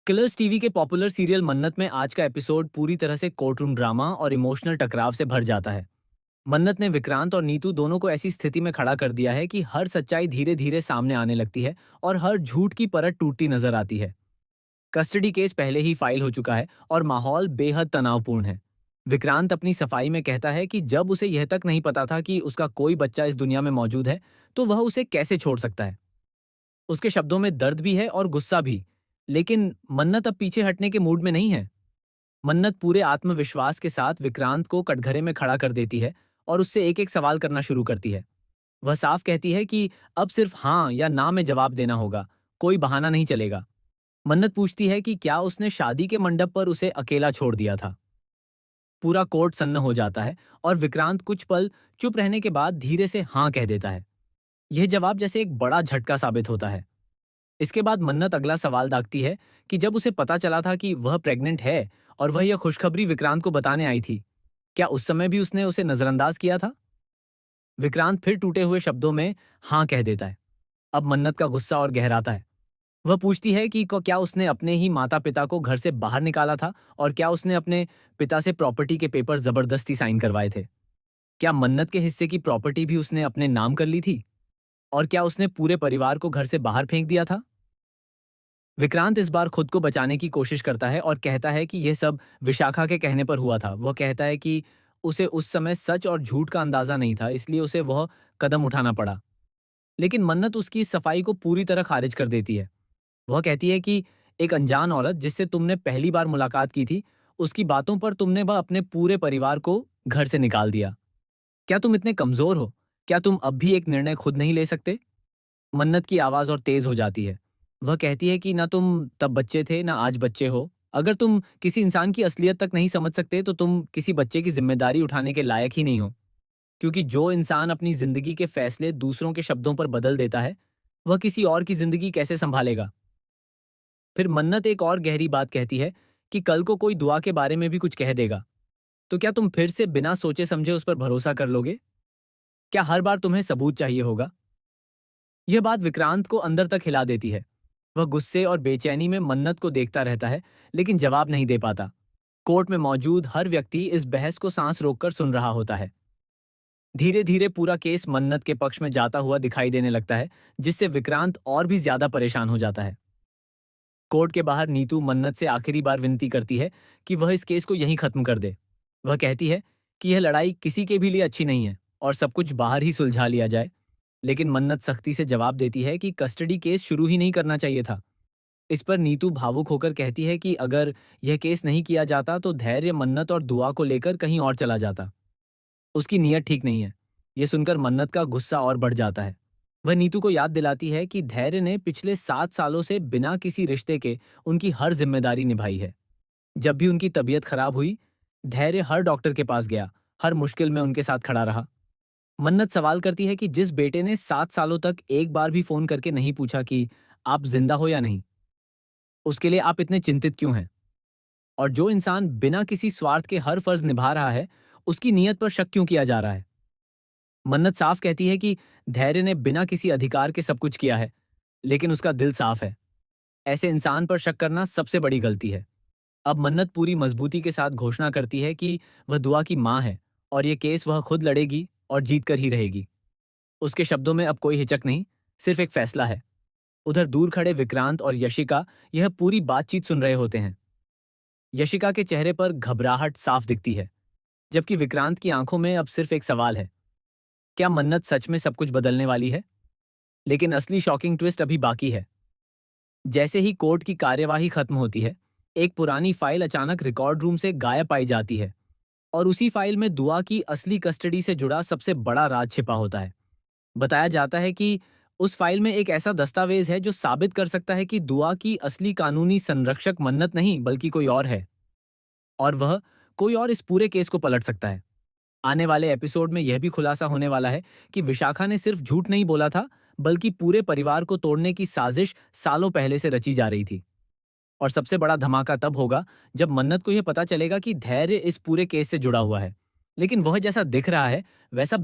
Killers TV के popular serial मन्नत में आज का एपिसोड पूरी तरह से कोर्ट रूम ड्रामा और इमोशनल टकराव से भर जाता है। मन्नत ने विक्रांत और नीतू दोनों को ऐसी स्थिति में खड़ा कर दिया है कि हर सच्चाई धीरे धीरे सामने आने लगती है और हर झूठ की परत टूटती नजर आती है। कस्टडी केस पहले ही फाइल हो चुका है और माहौल बेहद तनावपूर्ण है। विक्रांत अपनी सफाई में कहता है कि जब उसे यह तक नहीं पता था कि उसका कोई बच्चा इस दुनिया में मौजूद है, तो वह उसे कैसे छोड़ सकता है। उसके शब्दों में दर्द भी है और गुस्सा भी। लेकिन मन्नत अब पीछे हटने के मूड में नहीं है। मन्नत पूरे आत्मविश्वास के साथ विक्रांत को कटघरे में खड़ा कर देती है और उससे एक एक सवाल करना शुरू करती है। वह साफ कहती है कि अब सिर्फ हाँ या ना में जवाब देना होगा, कोई बहाना नहीं चलेगा। मन्नत पूछती है कि क्या उसने शादी के मंडप पर उसे अकेला छोड़ दिया था। पूरा कोर्ट सन्न हो जाता है और विक्रांत कुछ पल चुप रहने के बाद धीरे से हाँ कह देता है। यह जवाब जैसे एक बड़ा झटका साबित होता है। इसके बाद मन्नत अगला सवाल दागती है कि जब उसे पता चला था कि वह प्रेग्नेंट है और वह यह खुशखबरी विक्रांत को बताने आई थी, क्या उस समय भी उसने उसे नजरअंदाज किया था। विक्रांत फिर टूटे हुए शब्दों में हाँ कह देता है। अब मन्नत का गुस्सा और गहराता है। वह पूछती है कि क्या उसने अपने ही माता पिता को घर से बाहर निकाला था और क्या उसने अपने पिता से प्रॉपर्टी के पेपर जबरदस्ती साइन करवाए थे। क्या मन्नत के हिस्से की प्रॉपर्टी भी उसने अपने नाम कर ली थी और क्या उसने पूरे परिवार को घर से बाहर फेंक दिया था। विक्रांत इस बार खुद को बचाने की कोशिश करता है और कहता है कि यह सब विशाखा के कहने पर हुआ था। वह कहता है कि उसे उस समय सच और झूठ का अंदाजा नहीं था, इसलिए उसे वह कदम उठाना पड़ा। लेकिन मन्नत उसकी इस सफाई को पूरी तरह खारिज कर देती है। वह कहती है कि एक अनजान औरत जिससे तुमने पहली बार मुलाकात की थी, उसकी बातों पर तुमने वह अपने पूरे परिवार को घर से निकाल दिया। क्या तुम इतने कमजोर हो? क्या तुम अब भी एक निर्णय खुद नहीं ले सकते? मन्नत की आवाज और तेज हो जाती है। वह कहती है कि ना तुम तब बच्चे थे ना आज बच्चे हो। अगर तुम किसी इंसान की असलियत तक नहीं समझ सकते तो तुम किसी बच्चे की जिम्मेदारी उठाने के लायक ही नहीं हो। क्योंकि जो इंसान अपनी जिंदगी के फैसले दूसरों के शब्दों पर बदल देता है, वह किसी और की जिंदगी कैसे संभालेगा। फिर मन्नत एक और गहरी बात कहती है कि कल को कोई दुआ के बारे में भी कुछ कह देगा, तो क्या तुम फिर से बिना सोचे समझे उस पर भरोसा कर लोगे? क्या हर बार तुम्हें सबूत चाहिए होगा? यह बात विक्रांत को अंदर तक हिला देती है। वह गुस्से और बेचैनी में मन्नत को देखता रहता है, लेकिन जवाब नहीं दे पाता। कोर्ट में मौजूद हर व्यक्ति इस बहस को सांस रोककर सुन रहा होता है। धीरे धीरे पूरा केस मन्नत के पक्ष में जाता हुआ दिखाई देने लगता है, जिससे विक्रांत और भी ज्यादा परेशान हो जाता है। कोर्ट के बाहर नीतू मन्नत से आखिरी बार विनती करती है कि वह इस केस को यहीं खत्म कर दे। वह कहती है कि यह लड़ाई किसी के भी लिए अच्छी नहीं है और सब कुछ बाहर ही सुलझा लिया जाए। लेकिन मन्नत सख्ती से जवाब देती है कि कस्टडी केस शुरू ही नहीं करना चाहिए था। इस पर नीतू भावुक होकर कहती है कि अगर यह केस नहीं किया जाता तो धैर्य मन्नत और दुआ को लेकर कहीं और चला जाता। उसकी नीयत ठीक नहीं है। यह सुनकर मन्नत का गुस्सा और बढ़ जाता है। वह नीतू को याद दिलाती है कि धैर्य ने पिछले 7 सालों से बिना किसी रिश्ते के उनकी हर जिम्मेदारी निभाई है। जब भी उनकी तबीयत खराब हुई, धैर्य हर डॉक्टर के पास गया, हर मुश्किल में उनके साथ खड़ा रहा। मन्नत सवाल करती है कि जिस बेटे ने 7 सालों तक एक बार भी फोन करके नहीं पूछा कि आप जिंदा हो या नहीं, उसके लिए आप इतने चिंतित क्यों हैं? और जो इंसान बिना किसी स्वार्थ के हर फर्ज निभा रहा है, उसकी नीयत पर शक क्यों किया जा रहा है? मन्नत साफ कहती है कि धैर्य ने बिना किसी अधिकार के सब कुछ किया है, लेकिन उसका दिल साफ है। ऐसे इंसान पर शक करना सबसे बड़ी गलती है। अब मन्नत पूरी मजबूती के साथ घोषणा करती है कि वह दुआ की मां है और ये केस वह खुद लड़ेगी और जीत कर ही रहेगी। उसके शब्दों में अब कोई हिचक नहीं, सिर्फ एक फैसला है। उधर दूर खड़े विक्रांत और यशिका यह पूरी बातचीत सुन रहे होते हैं। यशिका के चेहरे पर घबराहट साफ दिखती है, जबकि विक्रांत की आंखों में अब सिर्फ एक सवाल है, क्या मन्नत सच में सब कुछ बदलने वाली है? लेकिन असली शॉकिंग ट्विस्ट अभी बाकी है। जैसे ही कोर्ट की कार्यवाही खत्म होती है, एक पुरानी फाइल अचानक रिकॉर्ड रूम से गायब पाई जाती है और उसी फाइल में दुआ की असली कस्टडी से जुड़ा सबसे बड़ा राज छिपा होता है। बताया जाता है कि उस फाइल में एक ऐसा दस्तावेज है जो साबित कर सकता है कि दुआ की असली कानूनी संरक्षक मन्नत नहीं बल्कि कोई और है, और वह कोई और इस पूरे केस को पलट सकता है। आने वाले एपिसोड में यह भी खुलासा होने वाला है कि विशाखा ने सिर्फ झूठ नहीं बोला था, बल्कि पूरे परिवार को तोड़ने की साजिश सालों पहले से रची जा रही थी। और सबसे बड़ा धमाका तब होगा जब मन्नत को यह पता चलेगा कि धैर्य इस पूरे केस से जुड़ा हुआ है, लेकिन वह जैसा दिख रहा है वैसा